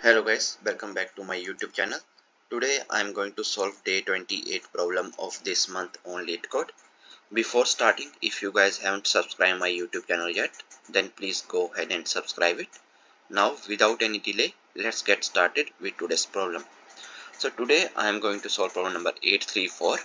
Hello guys, welcome back to my YouTube channel. Today I am going to solve day 28 problem of this month on LeetCode. Before starting, if you guys haven't subscribed my YouTube channel yet, then please go ahead and subscribe it. Now without any delay, let's get started with today's problem. So today I am going to solve problem number 834,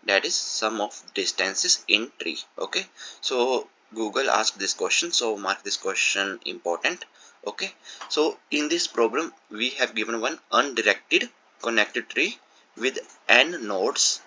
that is sum of distances in tree. Okay, so Google asked this question, so mark this question important. Okay, so in this problem we have given one undirected connected tree with n nodes.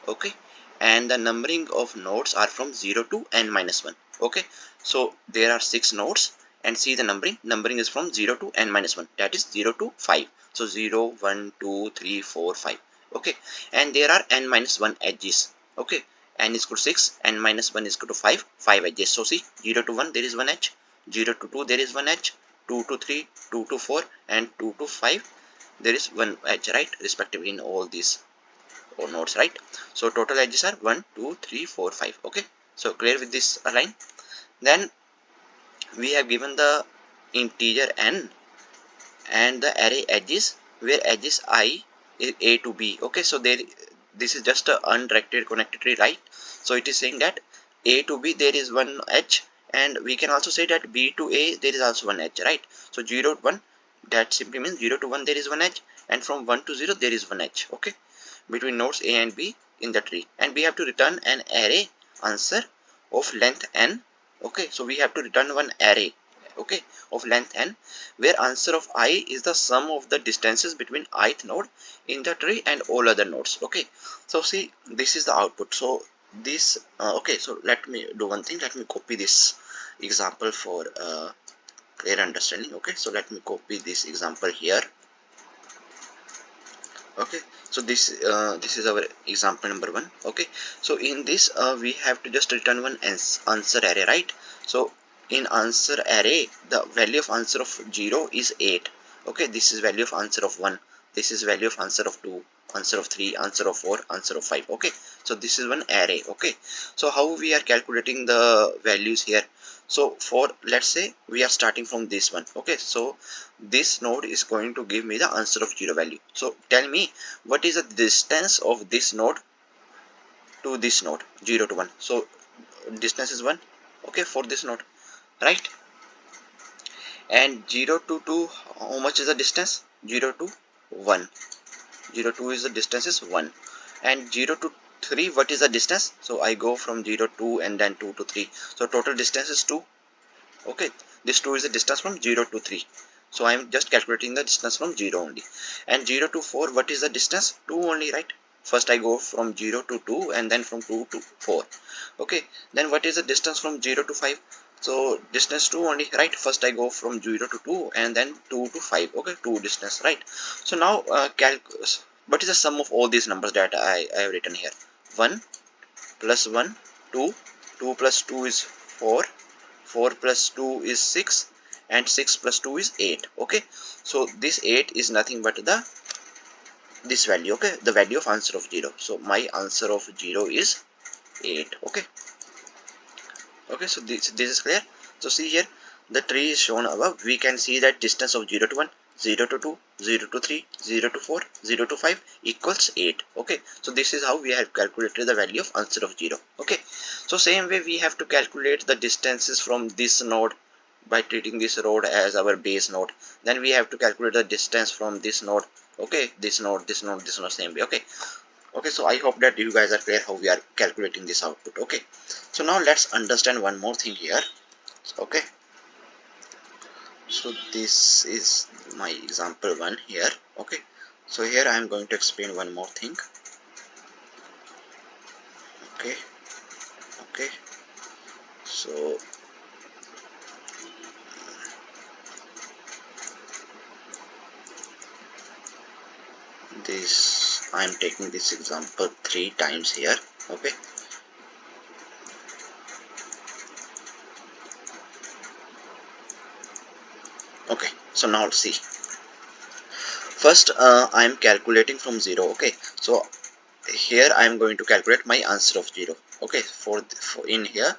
Okay, and the numbering of nodes are from 0 to n minus 1. Okay, so there are 6 nodes, and see the numbering is from 0 to n minus 1, that is 0 to 5. So 0 1 2 3 4 5. Okay, and there are n minus 1 edges. Okay, n is equal to 6, n minus 1 is equal to 5 edges. So see, 0 to 1 there is 1 edge, 0 to 2 there is 1 edge, 2 to 3, 2 to 4, and 2 to 5 there is 1 edge, right, respectively in all these nodes, right? So total edges are 1 2 3 4 5. Okay, so clear with this line. Then we have given the integer n and the array edges, where edges I is a to b. Okay, so this is just a undirected connected tree, right? So it is saying that a to b there is one edge, and we can also say that b to a there is also one edge, right? So 0 1, that simply means 0 to 1 there is one edge, and from 1 to 0 there is one edge. Okay, between nodes a and b in the tree, and we have to return an array answer of length n. Okay, so we have to return one array, okay, of length n, where answer of I is the sum of the distances between ith node in the tree and all other nodes. Okay, so see, this is the output. So this okay, so let me do one thing. Let me copy this example for clear understanding. Okay, so let me copy this example here. Okay, so this is our example number 1. Okay, so in this we have to just return one answer array, right? So in answer array, the value of answer of 0 is 8. Okay, this is value of answer of 1, this is value of answer of 2, answer of 3, answer of 4, answer of 5. Okay, so this is one array. Okay, so how we are calculating the values here? So for, let's say we are starting from this one. Okay, so this node is going to give me the answer of 0 value. So tell me, what is the distance of this node to this node, 0 to 1? So distance is 1. Okay, for this node, right? And 0 to 2, how much is the distance? 0 to 1. 0 to is the distance is 1. And 0 to 3, what is the distance? So I go from 0 to and then 2 to 3. So total distance is 2. Okay, this 2 is the distance from 0 to 3. So I am just calculating the distance from 0 only. And 0 to 4, what is the distance? 2 only, right? First I go from 0 to 2 and then from 2 to 4. Okay, then what is the distance from 0 to 5? So distance 2 only, right? First I go from 0 to 2 and then 2 to 5. Okay, 2 distance, right? So now what is the sum of all these numbers that I have written here? 1 plus 1, 2, 2 plus 2 is 4, 4 plus 2 is 6, and 6 plus 2 is 8. Okay, so this 8 is nothing but this value. Okay, the value of answer of 0. So my answer of 0 is 8. Okay, okay, so this is clear. So see here, the tree is shown above. We can see that distance of 0 to 1, 0 to 2, 0 to 3, 0 to 4, 0 to 5 equals 8. Okay, so this is how we have calculated the value of answer of 0. Okay, so same way we have to calculate the distances from this node by treating this node as our base node. Then we have to calculate the distance from this node. Okay, this node, this node, this node, same way. Okay, okay, so I hope that you guys are clear how we are calculating this output. Okay, so now let's understand one more thing here. Okay, so this is my example 1 here. Okay, so here I am going to explain one more thing. Okay, okay, so this, I am taking this example 3 times here. Okay, okay, so now see, first I am calculating from 0. Okay, so here I am going to calculate my answer of 0. Okay, for in here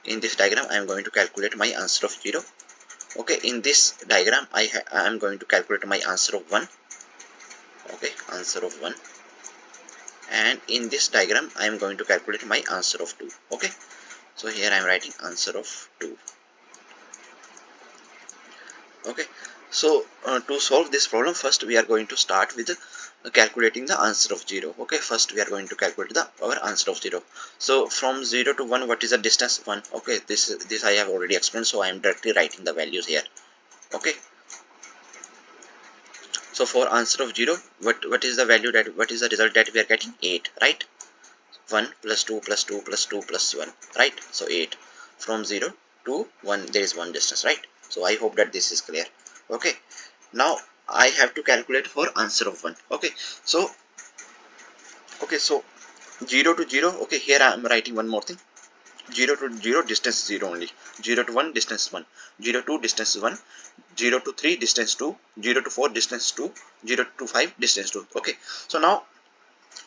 in this diagram I am going to calculate my answer of 0. Okay, in this diagram I am going to calculate my answer of 1. Okay, answer of 1, and in this diagram I am going to calculate my answer of 2. Okay, so here I am writing answer of 2. Okay, so to solve this problem, first we are going to start with calculating the answer of 0. Okay, first we are going to calculate our answer of 0. So from 0 to 1, what is the distance? 1. Okay, this I have already explained, so I am directly writing the values here. Okay, so for answer of 0, what is the value, that what is the result that we are getting? 8, right? 1 plus 2 plus 2 plus 2 plus 1, right? So 8. From 0 to 1 there is one distance, right? So I hope that this is clear. Okay, now I have to calculate for answer of 1. Okay, so 0 to 0. Okay, here I am writing one more thing. 0 to 0 distance is 0 only. 0 to 1 distance is 1. 0 to 2 distance is 1. 0 to 3 distance 2. 0 to 4 distance 2. 0 to 5 distance 2. Okay, so now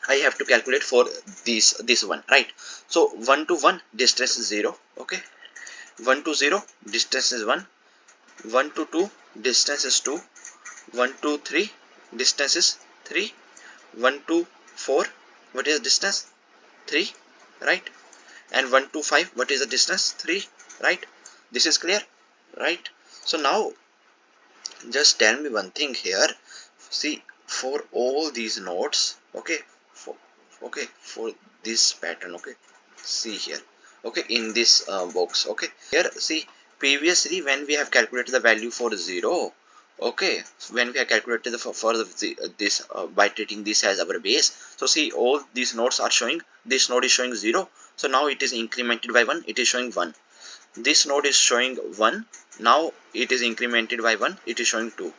I have to calculate for this one, right? So 1 to 1 distance is 0. Okay, 1 to 0 distance is 1. 1 to 2 distance is 2. 1 to 3 distance is 3. 1 to 4, what is the distance? 3, right? And 1 to 5, what is the distance? 3, right? This is clear, right? So now just tell me one thing here. See, for all these nodes, okay, for this pattern, okay, see here, okay, in this box, okay, here see, previously when we have calculated the value for 0, okay, when we have calculated this by treating this as our base, so see, all these nodes are showing, this node is showing 0, so now it is incremented by 1, it is showing 1. This node is showing 1, now it is incremented by 1, it is showing 2.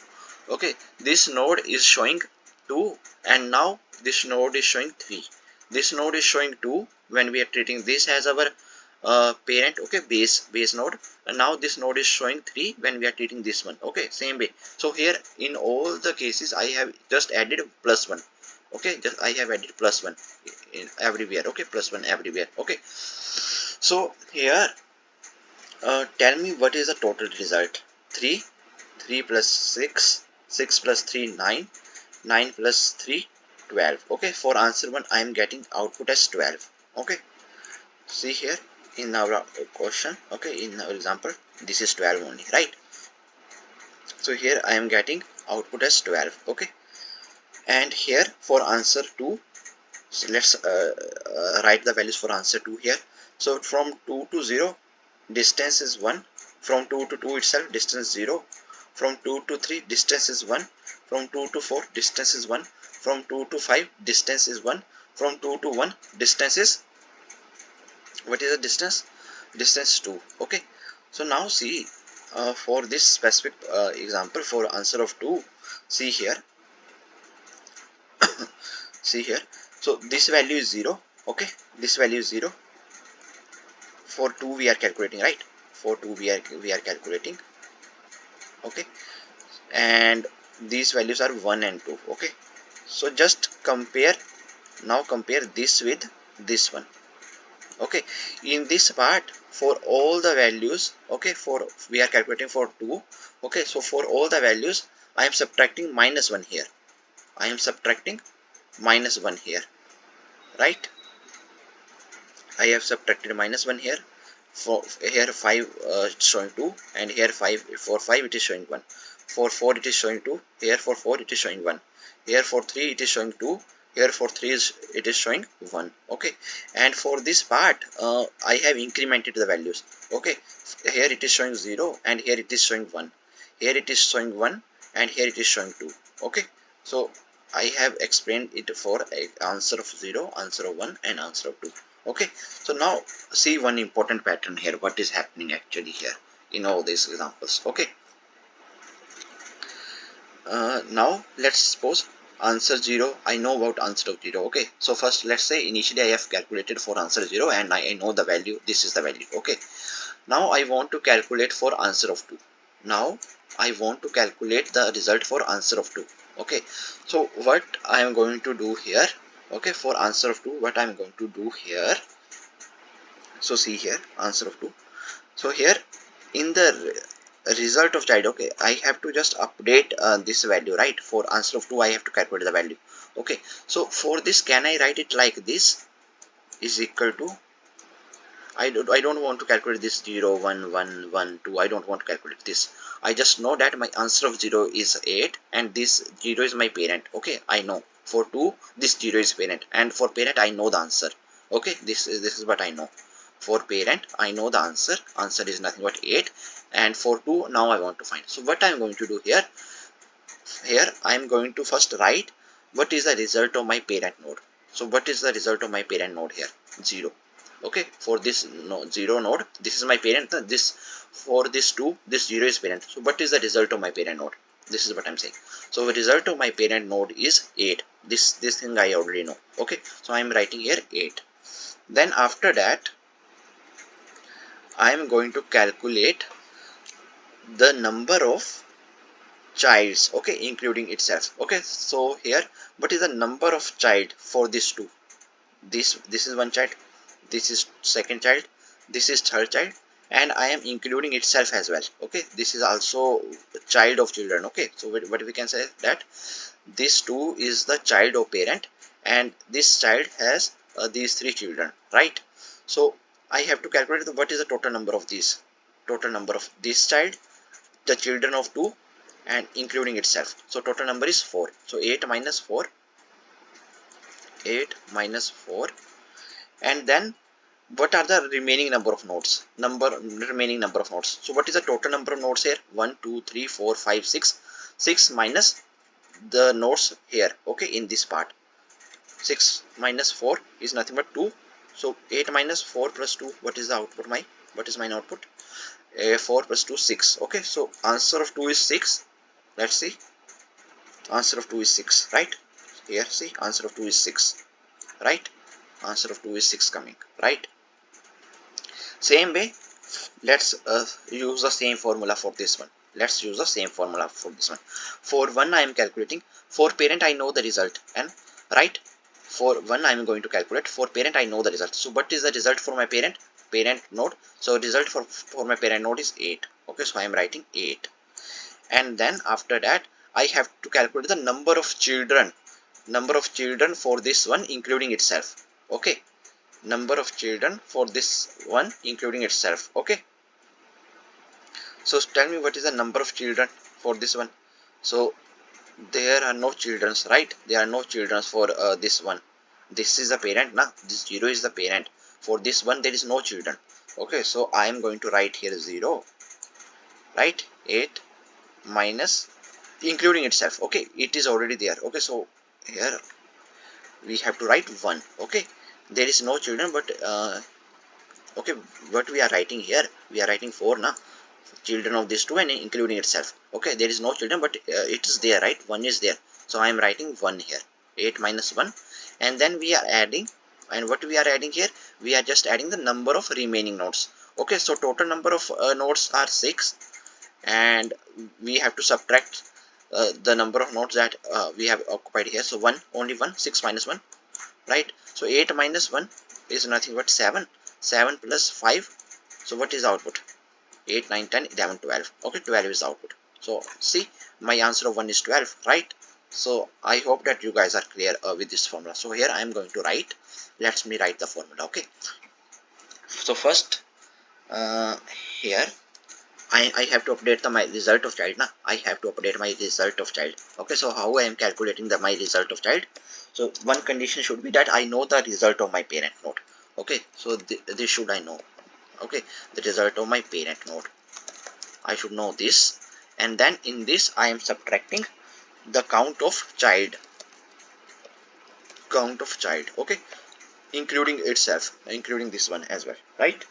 Okay, this node is showing 2, and now this node is showing 3. This node is showing 2 when we are treating this as our parent, okay, base node, and now this node is showing 3 when we are treating this one. Okay, same way. So here in all the cases I have just added plus 1. Okay, just I have added plus 1 in everywhere. Okay, plus 1 everywhere. Okay, so here tell me what is the total result. 3, 3 plus 6, 6 plus 3, 9, 9 plus 3, 12. Okay, for answer 1 I am getting output as 12. Okay, see here in our question, okay, in our example, this is 12 only, right? So here I am getting output as 12. Okay, and here for answer 2, so let's write the values for answer 2 here. So from 2 to 0 distance is 1. From 2 to 2 itself distance 0. From 2 to 3 distance is 1. From 2 to 4 distance is 1. From 2 to 5 distance is 1. From 2 to 1 distance is, what is the distance? Distance 2. Okay, so now see, for this specific example for answer of 2, see here, see here, so this value is 0. Okay, this value is 0. For 2 we are calculating, right? For 2 we are calculating. Okay, and these values are 1 and 2. Okay, so just compare, now compare this with this one. Okay, in this part for all the values, okay, for we are calculating for 2. Okay, so for all the values I am subtracting minus 1 here. I am subtracting minus 1 here, right? I have subtracted minus 1 here. For here 5 showing 2, and here 5, for 5 it is showing 1. For 4 it is showing 2. Here for 4 it is showing 1. Here for 3 it is showing 2. Here for 3 it is showing 1. Okay, and for this part I have incremented the values. Okay, here it is showing 0, and here it is showing 1. Here it is showing 1, and here it is showing 2. Okay, so I have explained it for answer of 0, answer of 1, and answer of 2. Okay, so now see one important pattern here, what is happening actually here in all these examples. Okay, now let's suppose answer 0, I know about answer of 0. Okay, so first let's say initially I have calculated for answer 0, and I know the value, this is the value. Okay, now I want to calculate for answer of 2. Now I want to calculate the result for answer of 2. Okay, so what I am going to do here, okay, for answer of 2, what I am going to do here, so see here answer of 2. So here in the result of child. Okay, I have to just update this value, right? For answer of 2 I have to calculate the value. Okay, so for this, can I write it like this? Is equal to, I don't want to calculate this 0 1 1 1 2. I don't want to calculate this. I just know that my answer of 0 is 8 and this 0 is my parent. Okay, I know for 2 this 0 is parent, and for parent I know the answer. Okay, this is what I know. For parent I know the answer. Answer is nothing but 8, and for 2 now I want to find. So what I am going to do here, I am going to first write what is the result of my parent node. So what is the result of my parent node here? 0. Okay, for this 0 node, this is my parent. This, for this 2, this 0 is parent. So what is the result of my parent node? This is what I'm saying. So the result of my parent node is 8. This thing I already know. Okay, so I'm writing here 8. Then after that, I am going to calculate the number of childs, okay, including itself. Okay, so here, what is the number of child for this 2? This is one child, this is second child, this is third child, and I am including itself as well. Okay, this is also child of children. Okay, so what we can say that this 2 is the child of parent, and this child has these 3 children, right? So I have to calculate what is the total number of these, total number of this child, the children of 2, and including itself. So total number is 4. So 8 minus 4, 8 minus 4, and then what are the remaining number of nodes? Remaining number of nodes. So what is the total number of nodes here? 1 2 3 4 5 6. 6 minus the nodes here. Okay, in this part, 6 minus 4 is nothing but 2. So 8 minus 4 plus 2, what is the output? What is my output? 4 plus 2, 6. Okay, so answer of 2 is 6. Let's see, answer of 2 is 6, right? Here, see, answer of 2 is 6, right? Answer of 2 is 6 coming, right? Same way, let's use the same formula for this one. Let's use the same formula for this one. For 1 I am calculating. For parent I know the result, and right, for 1 I am going to calculate. For parent I know the result. So what is the result for my parent node? So result for my parent node is 8. Okay, so I am writing 8, and then after that I have to calculate the number of children for this one including itself. Okay, number of children for this one including itself. Okay, so tell me what is the number of children for this one. So there are no childrens, right? There are no childrens for this one. This is the parent now, this 0 is the parent. For this one there is no children. Okay, so I am going to write here 0, right? 8 minus including itself. Okay, it is already there. Okay, so here we have to write 1. Okay, there is no children, but okay, what we are writing here, we are writing 4 now, children of this 2 and including itself. Okay, there is no children, but it is there, right? 1 is there, so I am writing 1 here. 8 minus 1, and then we are adding, and what we are adding here, we are just adding the number of remaining nodes. Okay, so total number of nodes are 6, and we have to subtract the number of nodes that we have occupied here. So 1, only 1, 6 minus 1, right? So 8 minus 1 is nothing but 7. 7 plus 5, so what is the output? 8 9 10 11 12. Okay, 12 is the output. So see, my answer of 1 is 12, right? So I hope that you guys are clear with this formula. So here I am going to write, let me write the formula. Okay, so first here I have to update my result of child. Now I have to update my result of child. Okay, so how I am calculating my result of child? So one condition should be that I know the result of my parent node. Okay, so this should I know. Okay, the result of my parent node, I should know this, and then in this I am subtracting the count of child. Okay, including itself, including this one as well, right?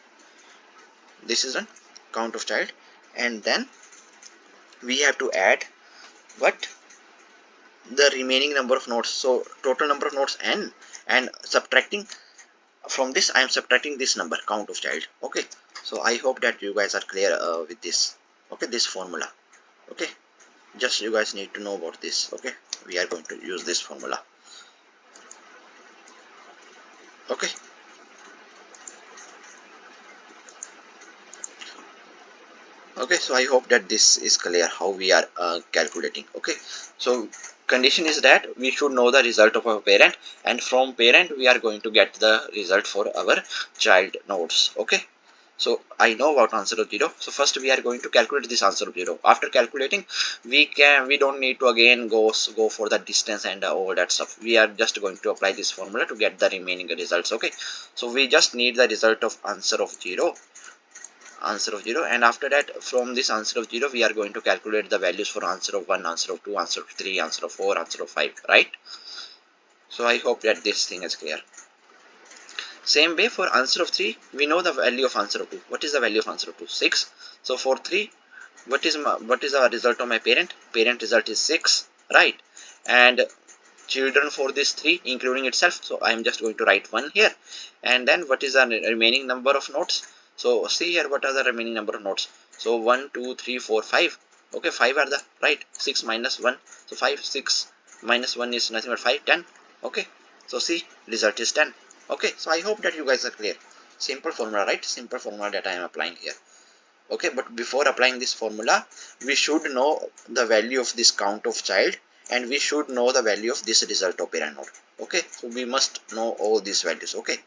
This is a count of child, and then we have to add what, the remaining number of nodes. So total number of nodes n, and subtracting from this I am subtracting this number, count of child. Okay, so I hope that you guys are clear with this. Okay, this formula. Okay, just you guys need to know about this. Okay, we are going to use this formula. Okay, Okay, so I hope that this is clear how we are calculating. Okay, so condition is that we should know the result of our parent, and from parent we are going to get the result for our child nodes. Okay, so I know about answer of 0. So first we are going to calculate this answer of 0. After calculating, we don't need to again go for the distance and all that stuff. We are just going to apply this formula to get the remaining results. Okay, so we just need the result of answer of 0, and after that from this answer of 0 we are going to calculate the values for answer of 1, answer of 2, answer of 3, answer of 4, answer of 5, right? So I hope that this thing is clear. Same way for answer of 3, we know the value of answer of 2. What is the value of answer of 2? 6. So for 3, what is the result of my parent? Parent result is 6, right? And children for this 3 including itself, so I am just going to write 1 here. And then what is the remaining number of nodes? So see here, what are the remaining number of nodes? So 1 2 3 4 5. Okay, 5 are the right. 6 minus 1, so 5. 6 minus 1 is nothing but 5. 10. Okay, so see, result is 10. Okay, so I hope that you guys are clear. Simple formula, right? Simple formula that I am applying here. Okay, but before applying this formula, we should know the value of this count of child, and we should know the value of this result of parent node. Okay, so we must know all these values. Okay,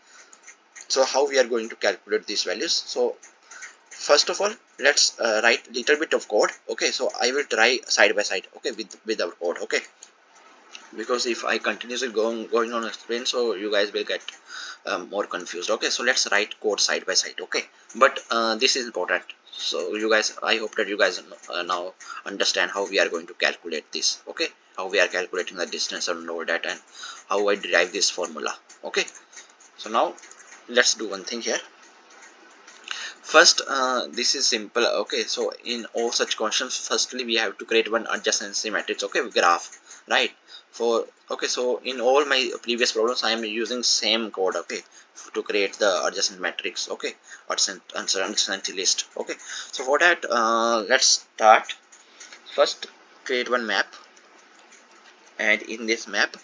so how we are going to calculate these values? So first of all, let's write little bit of code. Okay, so I will try side by side, okay, with our code. Okay, because if I continuously going on explain, so you guys will get more confused. Okay, so let's write code side by side. Okay, but this is important, so you guys, I hope that you guys now understand how we are going to calculate this. Okay, how we are calculating the distance and all that, and how I derive this formula. Okay, so now let's do one thing here. First, this is simple. Okay, so in all such questions, firstly we have to create one adjacency matrix. Okay, graph, right? For okay, so in all my previous problems I am using same code. Okay, to create the adjacent matrix. Okay, adjacent list. Okay, so for that, let's start. First, create one map, and in this map,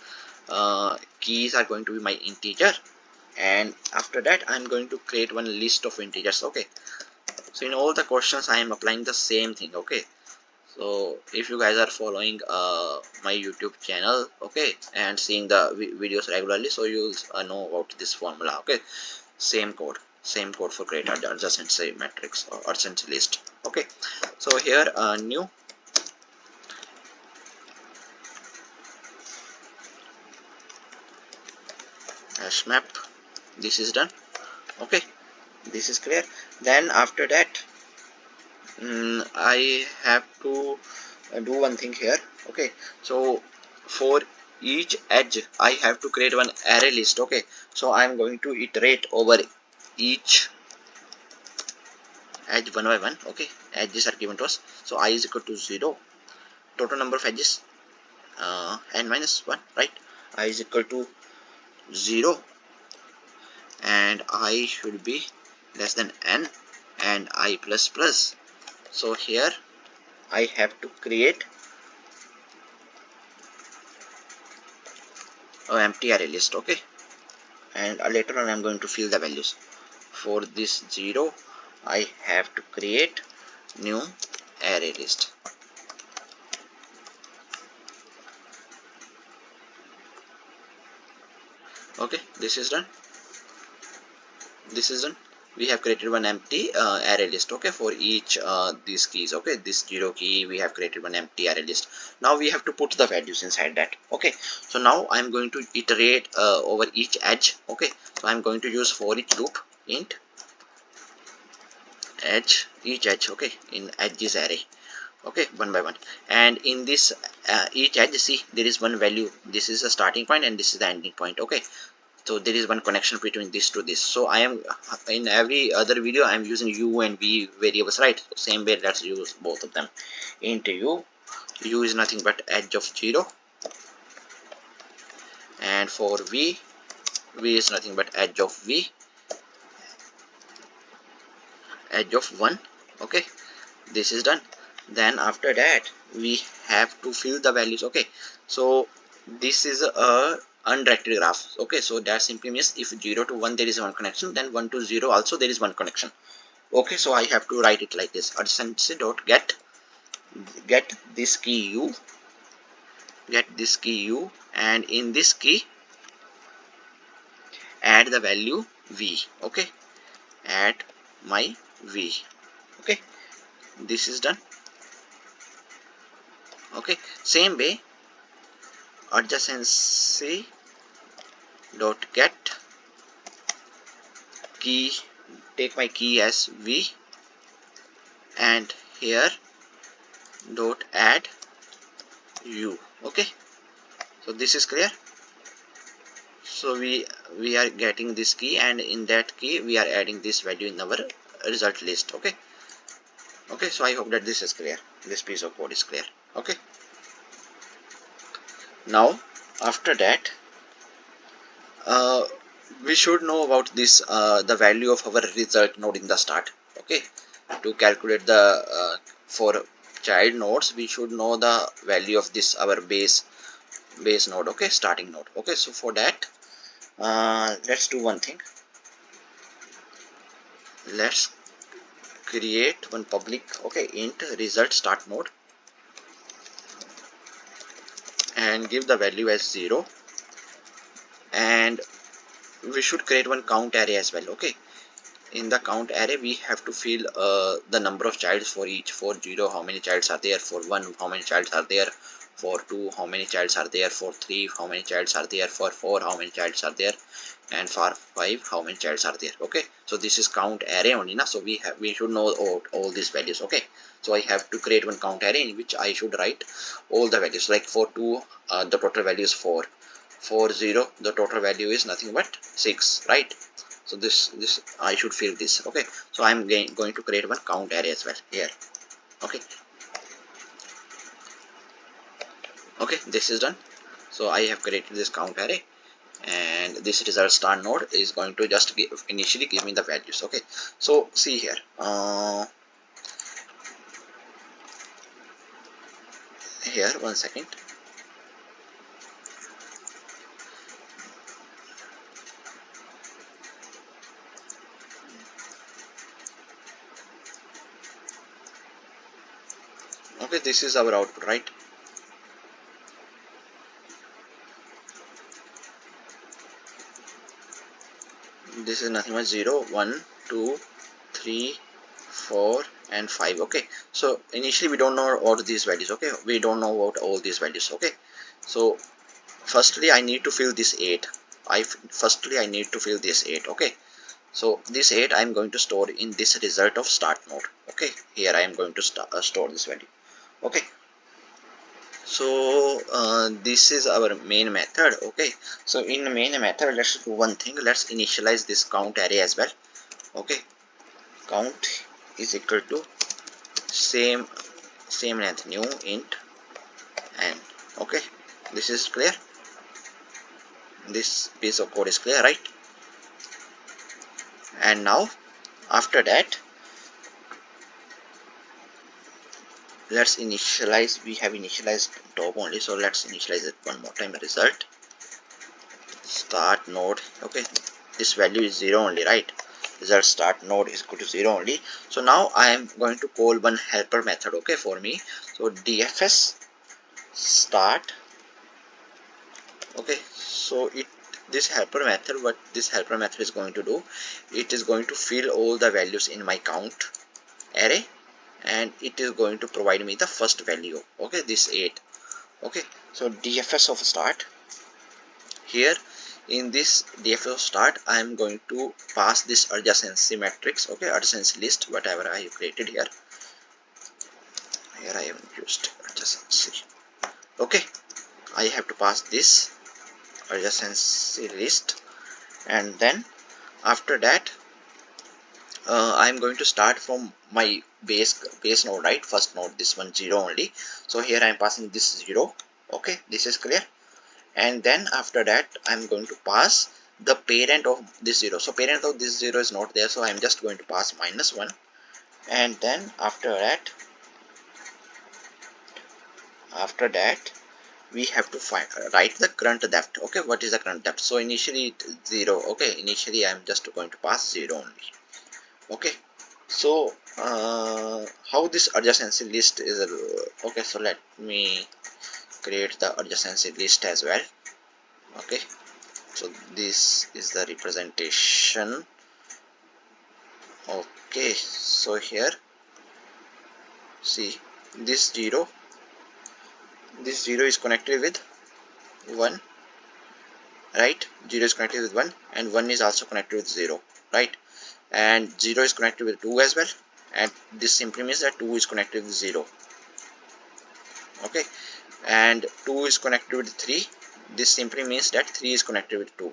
keys are going to be my integer, and after that I'm going to create one list of integers. Okay, so in all the questions I am applying the same thing. Okay, so if you guys are following my YouTube channel, okay, and seeing the videos regularly, so you'll know about this formula. Okay, same code for create adjacent matrix or adjacent list. Okay, so here new hash map, this is done. Okay, this is clear. Then after that, I have to do one thing here. Okay, so for each edge I have to create one array list. Okay, so I am going to iterate over each edge one by one. Okay, edges are given to us, so I is equal to 0, total number of edges n minus 1, right? I is equal to 0, and I should be less than n, and I plus plus. So here I have to create an empty array list. Okay, and later on I'm going to fill the values. For this 0 I have to create new array list. Okay, this is done. We have created one empty array list. Okay, for each these keys. Okay, this 0 key, we have created one empty array list. Now we have to put the values inside that. Okay, so now I'm going to iterate over each edge. Okay, so I'm going to use for each loop int edge, each edge. Okay, in edges array. Okay, one by one, and in this each edge, see, there is one value. This is a starting point and this is the ending point. Okay, so there is one connection between this to this. So I am in every other video I am using u and v variables, right? So same way, let's use both of them. Int u is nothing but edge of 0, and for v is nothing but edge of v, edge of 1. Okay, this is done. Then after that we have to fill the values. Okay, so this is a undirected graph. Okay, so that simply means if 0 to 1 there is one connection, then 1 to 0 also there is one connection. Okay, so I have to write it like this: adjacency dot get this key u, and in this key add the value v. Okay, add my v. Okay, this is done. Okay, same way, adjacency dot get key, take my key as v, and here dot add u. Okay, so this is clear. So we are getting this key, and in that key we are adding this value in our result list. Okay, so I hope that this is clear, this piece of code is clear. Okay, now after that uh, we should know about this the value of our result node in the start. Okay, to calculate the for child nodes we should know the value of this our base node. Okay, starting node. Okay, so for that let's do one thing. Let's create one public, okay, int result start node, and give the value as 0, and we should create one count array as well. Okay, in the count array we have to fill the number of childs for each. For 0 how many childs are there, for 1 how many childs are there, for 2 how many childs are there, for 3 how many childs are there, for 4 how many childs are there, and for 5 how many childs are there. Okay, so this is count array only now, so we should know all these values. Okay, so I have to create one count array in which I should write all the values. Like for 2 the total value is 4, for 0 the total value is nothing but 6, right? So this I should fill this. Okay, so I'm going to create one count array as well here. Okay, this is done. So I have created this count array, and this result start node is going to just initially give me the values. Okay, so see here, here, one second. Okay, this is our output, right? This is nothing but 0, 1, 2, 3, 4 and 5. Okay, so initially we don't know all these values. Okay, we don't know about all these values. Okay, so firstly I need to fill this 8. Firstly I need to fill this 8. Okay, so this 8 I am going to store in this result of start node. Okay, here I am going to store this value. Okay, so this is our main method. Okay, so in the main method let's do one thing. Let's initialize this count array as well. Okay, count is equal to same length new int n. Okay, this is clear. This piece of code is clear, right? And now after that let's initialize. We have initialized top only, so let's initialize it one more time. Result start node. Okay, this value is 0 only, right? Result start node is equal to 0 only. So now I am going to call one helper method. Okay, for me, so DFS start. Okay, so this helper method, what this helper method is going to do, it is going to fill all the values in my count array, and it is going to provide me the first value. Okay, this 8. Okay, so DFS of start. Here in this DFS of start I am going to pass this adjacency matrix. Okay, adjacency list, whatever I have created here. Here I have used adjacency. Okay, I have to pass this adjacency list, and then after that I am going to start from my base node, right? First node, this one 0 only. So here I am passing this 0. Okay, this is clear. And then after that I am going to pass the parent of this 0. So parent of this 0 is not there, so I am just going to pass -1. And then after that we have to write the current depth. Okay, what is the current depth? So initially 0. Okay, initially I am just going to pass 0 only. Okay, So how this adjacency list is okay, so let me create the adjacency list as well. Okay, so this is the representation. Okay, so here see this 0 is connected with 1, right? 0 is connected with 1 and 1 is also connected with 0, right? And 0 is connected with 2 as well, and this simply means that 2 is connected with 0. Okay, and 2 is connected with 3. This simply means that 3 is connected with 2.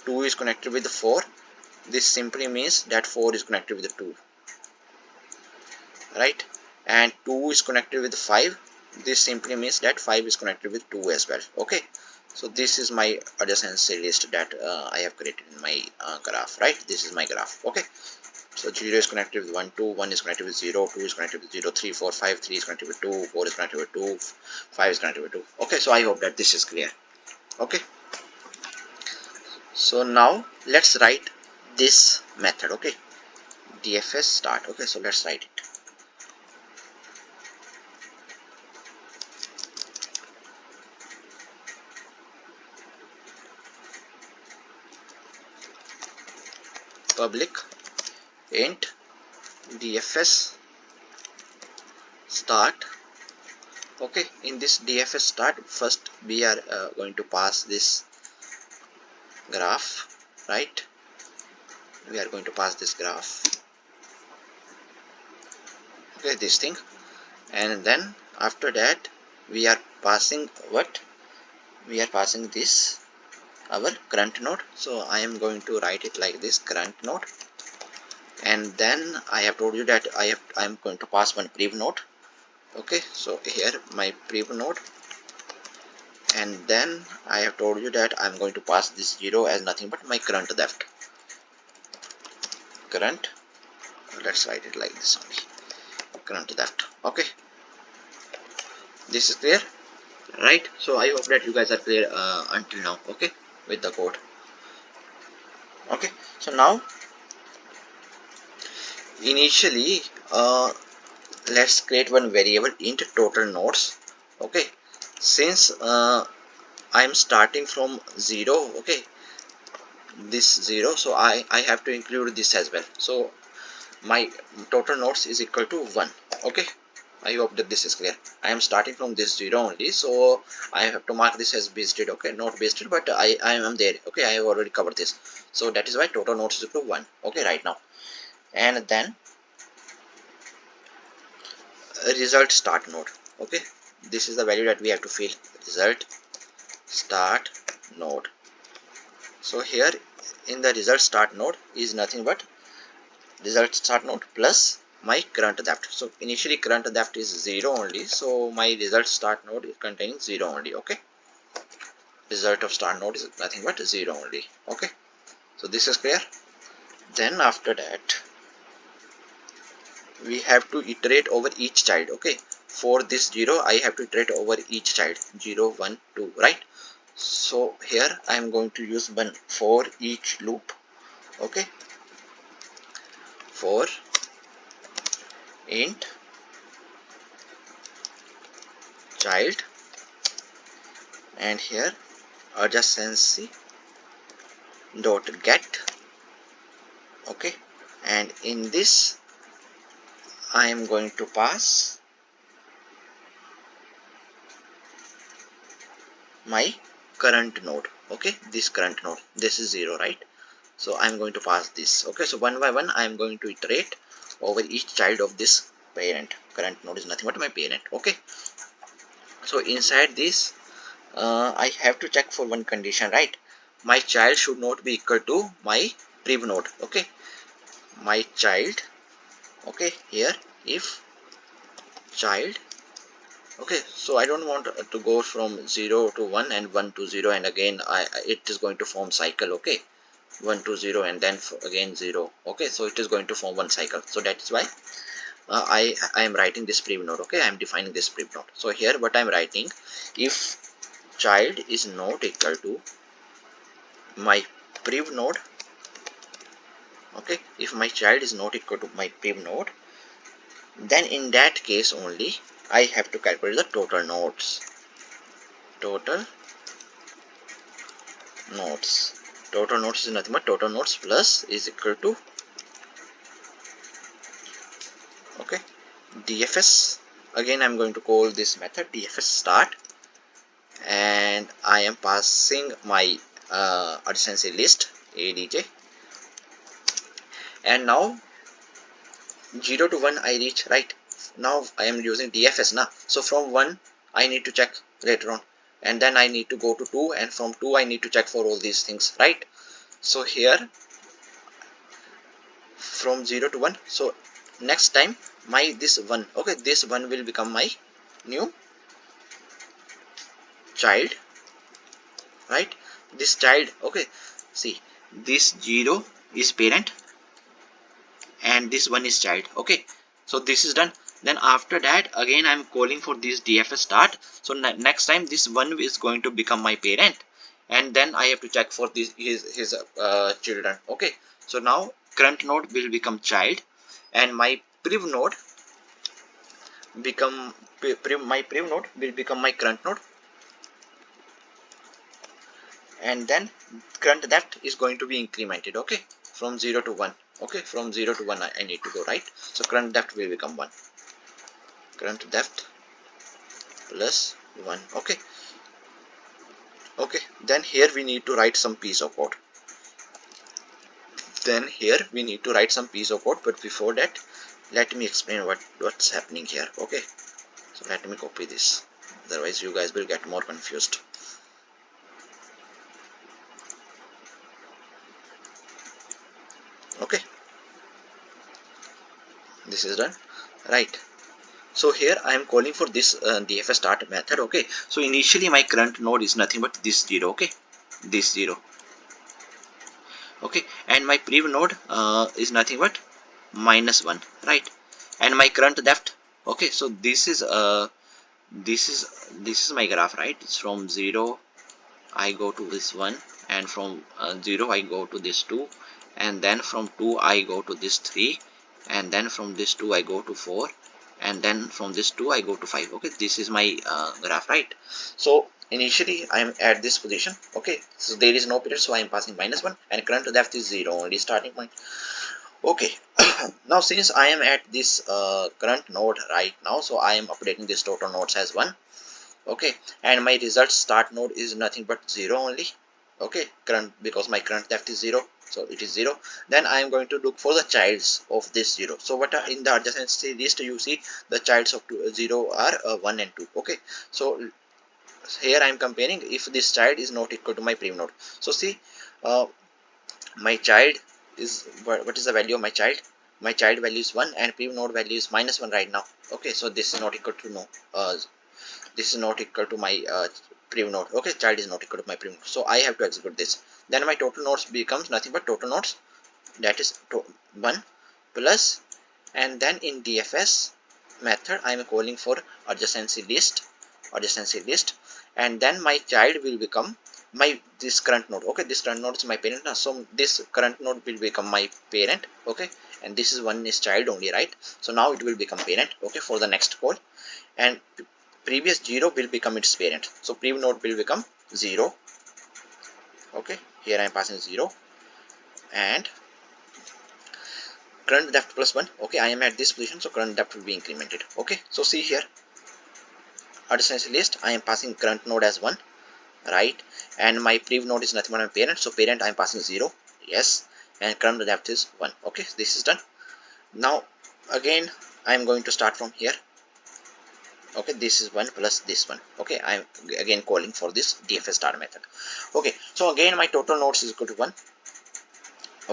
2 is connected with 4. This simply means that 4 is connected with 2, right? And 2 is connected with 5. This simply means that 5 is connected with 2 as well. Okay, so this is my adjacency list that I have created in my graph, right? This is my graph. Okay, so 0 is connected with 1, 2, 1 is connected with 0, 2 is connected with 0, 3, 4, 5, 3 is connected with 2, 4 is connected with 2, 5 is connected with 2. Okay, so I hope that this is clear. Okay, so now let's write this method. Okay, DFS start. Okay, so let's write it. Public int DFS start. Okay, in this DFS start, first we are going to pass this graph, right? We are going to pass this graph. Okay, this thing, and then after that we are passing what? We are passing this our current node. So I am going to write it like this, current node, and then I have told you that I am going to pass one prev node. Okay, so here my prev node, and then I have told you that I'm going to pass this 0 as nothing but my current depth. Current, let's write it like this only, current depth. Okay, this is clear, right? So I hope that you guys are clear until now. Okay, with the code. Okay, so now initially let's create one variable int total nodes. Okay, since I'm starting from 0, okay, this 0, so I have to include this as well. So my total nodes is equal to 1. Okay, I hope that this is clear. I am starting from this 0 only, so I have to mark this as basted. Okay, not basted, but I am there. Okay, I have already covered this, so that is why total nodes is equal to 1. Okay, right now, and then result start node. Okay, this is the value that we have to fill, result start node. So here in the result start node is nothing but result start node plus my current depth. So initially current depth is 0 only, so my result start node is containing 0 only. Okay, result of start node is nothing but 0 only. Okay, so this is clear. Then after that we have to iterate over each child. Okay, for this 0 I have to iterate over each child, 0, 1, 2, right? So here I am going to use one for each loop. Okay, for int child, and here adjacency dot get. Okay, and in this I am going to pass my current node. Okay, this current node, this is 0, right? So I'm going to pass this. Okay, so one by one I am going to iterate over each child of this parent. Current node is nothing but my parent. Okay, so inside this I have to check for one condition, right? My child should not be equal to my prev node. Okay, my child. Okay, here if child. Okay, so I don't want to go from 0 to 1 and 1 to 0, and again it is going to form cycle. Okay, 1 to 0 and then again 0. Okay, so it is going to form one cycle. So that is why I am writing this prev node. Okay, I am defining this prev node. So here what I am writing, if child is not equal to my prev node. Okay, if my child is not equal to my prev node, then in that case only I have to calculate the total nodes. Total nodes. Total nodes is nothing but total nodes plus is equal to, okay, DFS. Again I'm going to call this method DFS start, and I am passing my adjacency list ADJ, and now 0 to 1 I reach, right? Now I am using DFS now, so from 1 I need to check later on, and then I need to go to 2, and from 2 I need to check for all these things, right? So here from 0 to 1, so next time my this 1, okay, this 1 will become my new child, right? This child, okay, see, this 0 is parent and this 1 is child, okay, so this is done. Then after that again I'm calling for this DFS start, so next time this 1 is going to become my parent, and then I have to check for this his children, okay. So now current node will become child, and my prev node become my prev node will become my current node, and then current depth is going to be incremented, okay, from 0 to 1, okay, from 0 to 1 I need to go, right? So current depth will become 1, current depth plus 1, okay. Okay, then here we need to write some piece of code. But before that let me explain what's happening here, okay. So let me copy this, otherwise you guys will get more confused. Okay, this is done, right? So here I am calling for this DFS start method, okay. So initially my current node is nothing but this 0, okay, this 0, okay, and my prev node is nothing but -1, right? And my current depth, okay, so this is this is my graph, right? It's from 0 I go to this 1, and from 0 I go to this 2, and then from 2 I go to this 3, and then from this 2 I go to 4, and then from this 2 I go to 5, okay. This is my graph, right? So initially I am at this position, okay, so there is no period, so I am passing -1, and current depth is 0, only starting point, okay. Now since I am at this current node right now, so I am updating this total nodes as 1, okay, and my result start node is nothing but 0 only, okay, current, because my current depth is 0, so it is 0. Then I am going to look for the childs of this 0. So what are in the adjacency list, you see the childs of 0 are 1 and 2, okay. So here I am comparing if this child is not equal to my prev node. So see, my child is, what is the value of my child? My child value is 1 and prev node value is -1 right now, okay. So this is not equal to no, this is not equal to my prev node, okay. Child is not equal to my prev node, so I have to execute this. Then my total nodes becomes nothing but total nodes, that is 1 plus, and then in DFS method I am calling for adjacency list, and then my child will become my this current node, okay. This current node is my parent now, so this current node will become my parent, okay, and this is one is child only, right? So now it will become parent, okay, for the next call, and previous 0 will become its parent, so prev node will become 0, okay. Here I am passing 0, and current depth plus 1, okay. I am at this position, so current depth will be incremented, okay. So see here, adjacency list, I am passing current node as 1, right, and my prev node is nothing but my parent, so parent I am passing 0, yes, and current depth is 1, okay. This is done. Now again I am going to start from here, okay. This is 1 plus this 1, okay. I am again calling for this DFS start method, okay. So again my total nodes is equal to 1,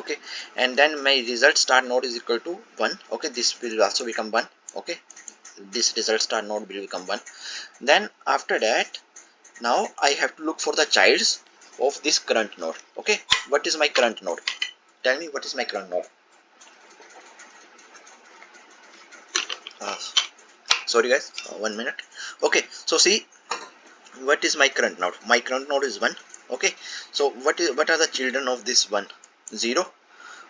okay, and then my result start node is equal to 1, okay. This will also become 1, okay. This result start node will become 1. Then after that, now I have to look for the childs of this current node, okay. What is my current node? Tell me, what is my current node? Sorry guys, 1 minute, okay. So see, what is my current node? My current node is 1, okay. So what are the children of this 1? 0,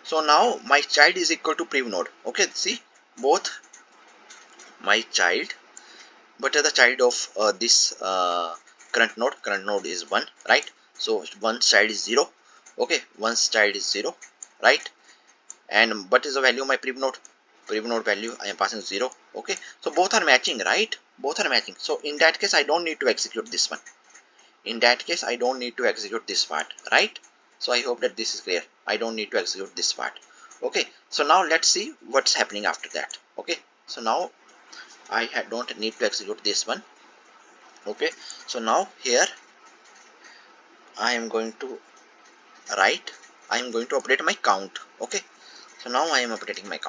So now my child is equal to prev node. Okay, see, both my child, but the child of this current node is 1, right? So one child is 0. Okay, one child is 0, right? And what is the value of my prev node? Prev node value I am passing 0. Okay, so both are matching, right? Both are matching. So in that case I don't need to execute this one. In that case I don't need to execute this part, right? So I hope that this is clear. I don't need to execute this part. Okay, so now let's see what's happening after that. Okay, so now I don't need to execute this one. Okay, so now here I am going to write, I am going to update my count. Okay, so now I am updating my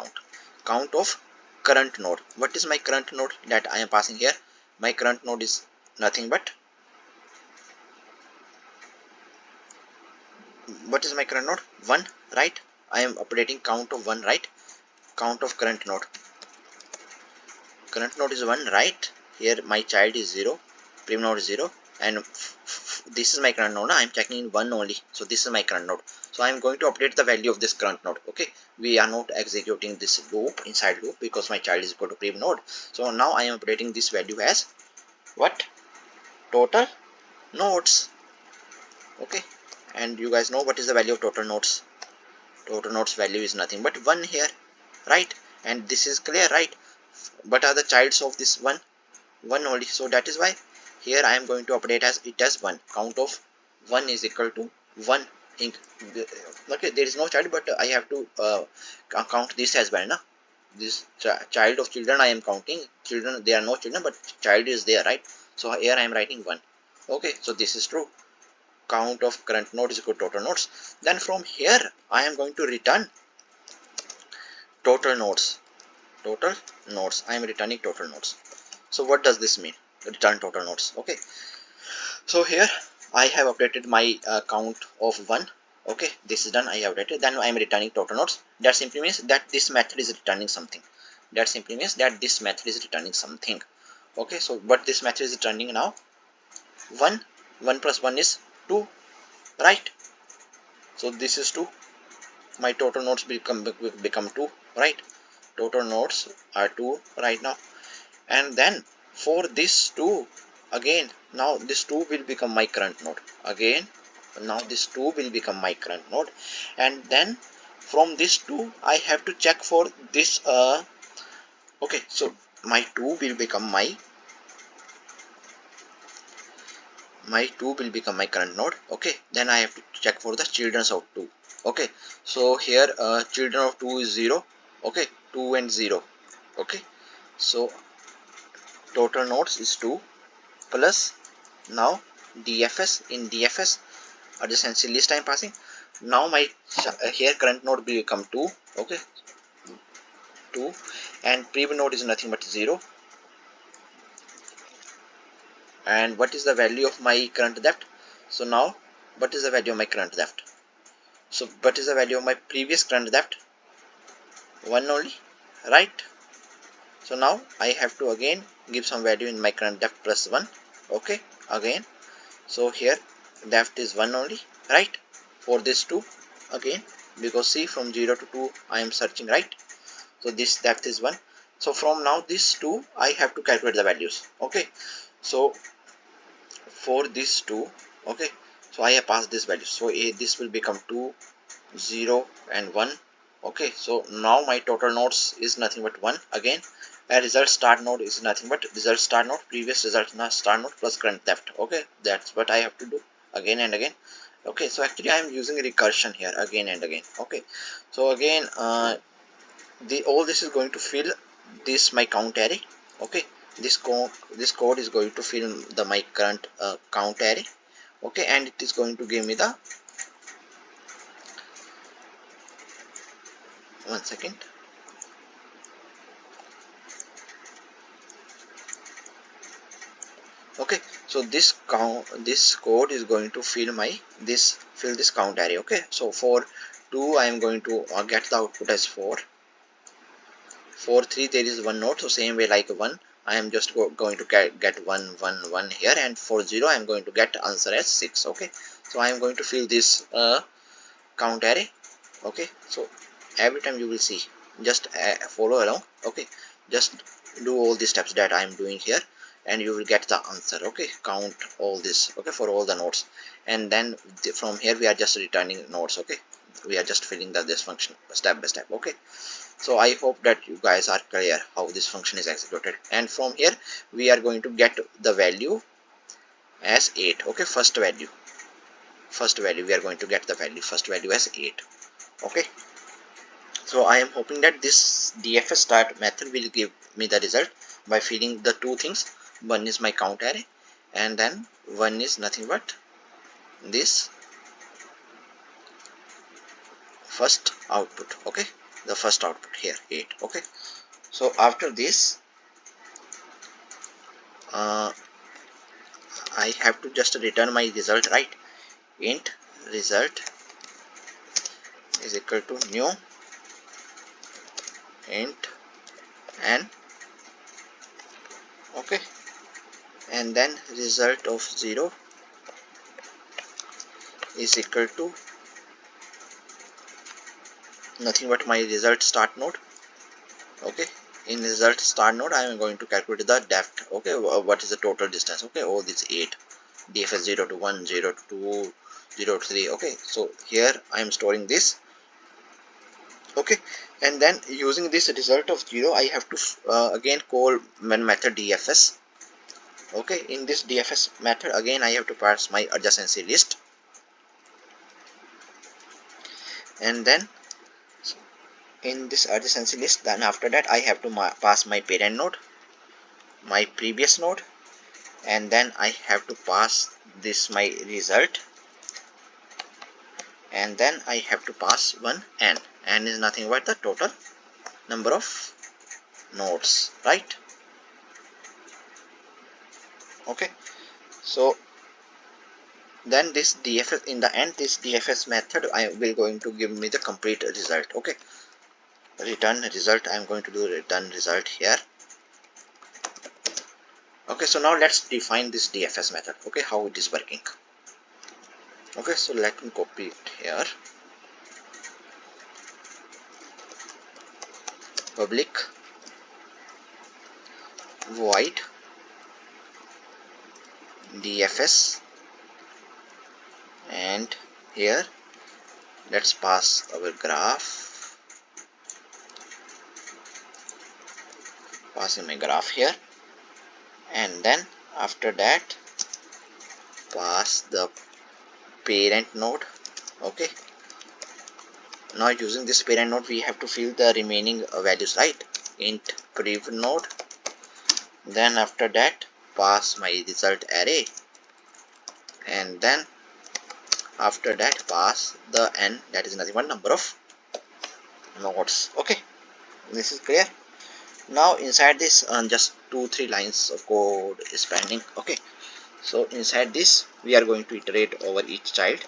count of current node. What is my current node that I am passing here? My current node is nothing but, what is my current node? 1, right? I am updating count of 1, right? Count of current node is 1, right? Here my child is 0, prim node is 0, and this is my current node. I am checking in 1 only, so this is my current node. So I am going to update the value of this current node. Okay, we are not executing this loop, inside loop, because my child is equal to prim node. So now I am updating this value as what? Total nodes. Okay, and you guys know what is the value of total nodes? Total nodes value is nothing but 1 here, right? And this is clear, right? But are the childs of this 1 only, so that is why here I am going to update as it as 1. Count of 1 is equal to 1. Okay, there is no child, but I have to count this as well, na? This child of children I am counting. Children, there are no children, but child is there, right? So here I am writing 1. Okay, so this is true. Count of current node is equal to total nodes. Then from here I am going to return total nodes. I am returning total nodes. So what does this mean? Return total nodes. Okay, so here I have updated my count of 1. Okay, this is done. I have updated. Then I am returning total nodes. That simply means that this method is returning something. Okay, so what this method is returning now? 1 plus 1 is 2, right? So this is 2. My total nodes become 2, right? Total nodes are 2 right now. And then for this 2, again, now this 2 will become my current node. Again, now this 2 will become my current node. And then from this 2 I have to check for this okay, so my 2 will become my current node. Okay, then I have to check for the children of 2. Okay, so here children of 2 is 0. Okay, 2 and 0. Okay, so total nodes is 2 plus now DFS. In DFS adjacency list I am passing. Now my here current node will become 2. Okay, 2, and previous node is nothing but 0. And what is the value of my current depth? So now what is the value of my current depth? So what is the value of my previous current depth? 1 only, right? So now I have to again give some value in my current depth plus 1. Okay, again, so here depth is 1 only, right? For this 2 again, because see, from 0 to 2 I am searching, right? So this depth is 1. So from now this 2 I have to calculate the values. Okay, so for this 2, okay, so I have passed this value. So this will become 2, 0 and 1. Okay, so now my total nodes is nothing but 1 again. A result start node is nothing but result start node, previous result start node plus current depth. Okay, that's what I have to do again and again. Okay, so actually I am using recursion here again and again. Okay, so again all this is going to fill this my count array. Okay, this code is going to fill my current count array. Okay, and it is going to give me the, one second, okay, so this code is going to fill this count array. Okay, so for 2 I am going to get the output as 4. For 3 there is 1 node, so same way like 1 I am just going to get 1 1 1 here, and for 0 I am going to get answer as 6. Okay, so I am going to fill this count array. Okay, so every time you will see, just follow along. Okay, just do all the steps that I am doing here, and you will get the answer. Okay, count all this, okay, for all the nodes, and then from here we are just returning nodes. Okay, we are just filling this function step by step. Okay, so I hope that you guys are clear how this function is executed, and from here we are going to get the value as 8. Okay, first value we are going to get the first value as 8. Okay, so I am hoping that this DFS start method will give me the result by feeding the two things. One is my count array, and then one is nothing but this first output. Okay, the first output here 8. Okay, so after this I have to just return my result, right? Int result is equal to new int n. Okay, and then result of 0 is equal to nothing but my result start node. Okay, in result start node I am going to calculate the depth. Okay, what is the total distance? Okay, all these 8, DFS 0 to 1, 0 to 2, 0 to 3. Okay, so here I am storing this. Okay, and then using this result of 0 I have to again call one method DFS. Okay, in this DFS method again I have to pass my adjacency list, and then in this adjacency list, then after that I have to pass my parent node, my previous node, and then I have to pass this my result, and then I have to pass one n. N is nothing but the total number of nodes, right? Okay, so then this DFS, in the end this DFS method I will going to give me the complete result. Okay, return result, I am going to do return result here. Okay, so now let's define this DFS method. Okay, how it is working. Okay, so let me copy it here. Public void DFS, and here let's pass our graph, passing my graph here, and then after that pass the parent node. Okay, now using this parent node we have to fill the remaining values, right? Int prev node, then after that pass my result array, and then after that pass the n, that is nothing but number of nodes. Okay, this is clear. Now inside this just 2-3 lines of code is pending. Okay, so inside this we are going to iterate over each child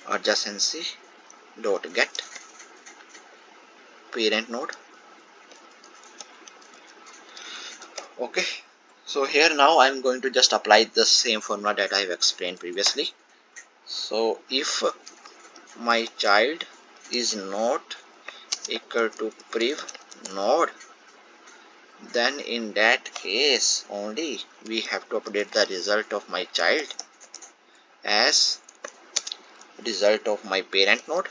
adjacency dot get parent node. Okay, so here now I'm going to just apply the same formula that I have explained previously. So if my child is not equal to prev node, then in that case only we have to update the result of my child as result of my parent node.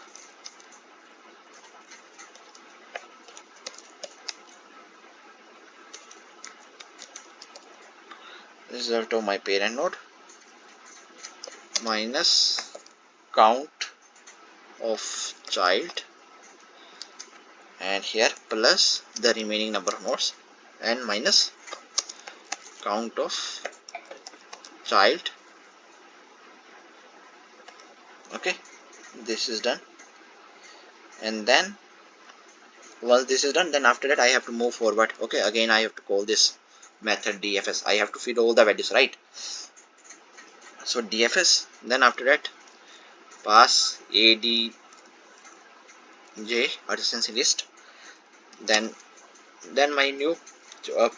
Result of my parent node minus count of child, and here plus the remaining number of nodes, and minus count of child. Okay, this is done, and then once this is done, then after that I have to move forward. Okay, again I have to call this method DFS. I have to feed all the values, right? So DFS, then after that pass adj adjacency list, then my new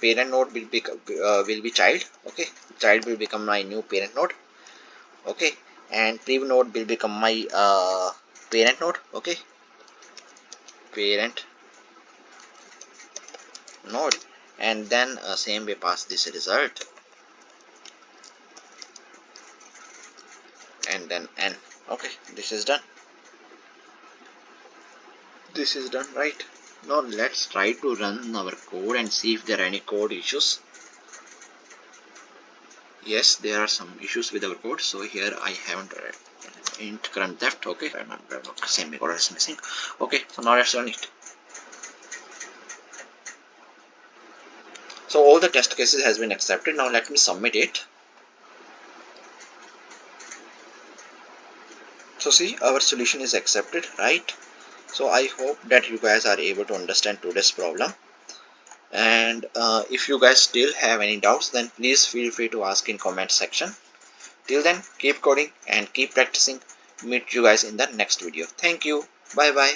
parent node will be child. Okay, child will become my new parent node. Okay, and preview node will become my parent node. Okay, parent node, and then same way pass this result, and then n. Okay, this is done. This is done, right? Now let's try to run our code and see if there are any code issues. Yes, there are some issues with our code. So here I haven't int current theft. Okay, semicolon is missing. Okay, so now let's run it. So all the test cases has been accepted. Now let me submit it. So see, our solution is accepted, right? So I hope that you guys are able to understand today's problem. And if you guys still have any doubts, then please feel free to ask in comment section. Till then, keep coding and keep practicing. Meet you guys in the next video. Thank you. Bye bye.